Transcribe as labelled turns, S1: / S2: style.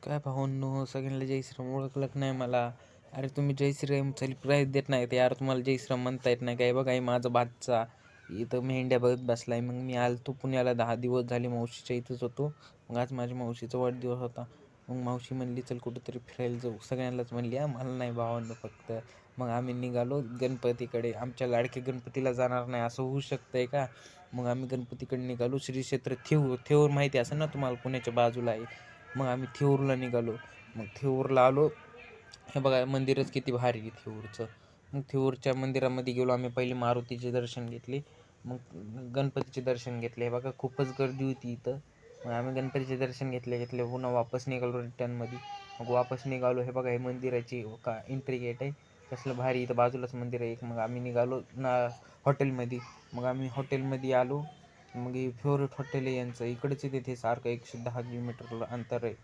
S1: काय भावांनो, सगळ्यांना जय श्रीराम. ओळखलं का नाही मला? अरे तुम्ही जय श्रीराम प्राईज देत नाही ते यार, तुम्हाला जय श्रीराम म्हणता येत नाही काय? बघा हे माझा भातचा इथं मेंढ्या बघत बसलाय. मग मी आलतो पुण्याला, 10 दिवस झाले मावशीच्या इथंच होतो. मग आज माझ्या मावशीचा वाढदिवस होता. मग मावशी म्हणली चल कुठंतरी फिरायला जाऊ. सगळ्यांनाच म्हणली, मला नाही भावांनो फक्त. मग आम्ही निघालो गणपतीकडे. आमच्या लाडक्या गणपतीला जाणार नाही असं होऊ शकतंय का? मग आम्ही गणपतीकडे निघालो. श्री क्षेत्र थेऊर माहिती असेल ना तुम्हाला, पुण्याच्या बाजूला आहे. मग आम्ही थेऊरला निघालो. मग थेऊरला आलो. हे बघा मंदिरच किती भारी आहे थेऊरचं. मग थेऊरच्या मंदिरामध्ये गेलो आम्ही. पहिले मारुतीचे दर्शन घेतले, मग गणपतीचे दर्शन घेतले. हे बघा खूपच गर्दी होती इथं. मग आम्ही गणपतीचे दर्शन घेतले पुन्हा वापस निघालो रिटर्नमध्ये. मग वापस निघालो. हे बघा हे मंदिराची का एंट्री गेट आहे, कसलं भारी. इथं बाजूलाच मंदिर आहे एक. मग आम्ही निघालो हॉटेलमध्ये. मग आम्ही हॉटेलमध्ये आलो. मग हे फेवरेट हॉटेल आहे यांचं, इकडंच येते ते सारखं 110 किलोमीटर अंतर आहे.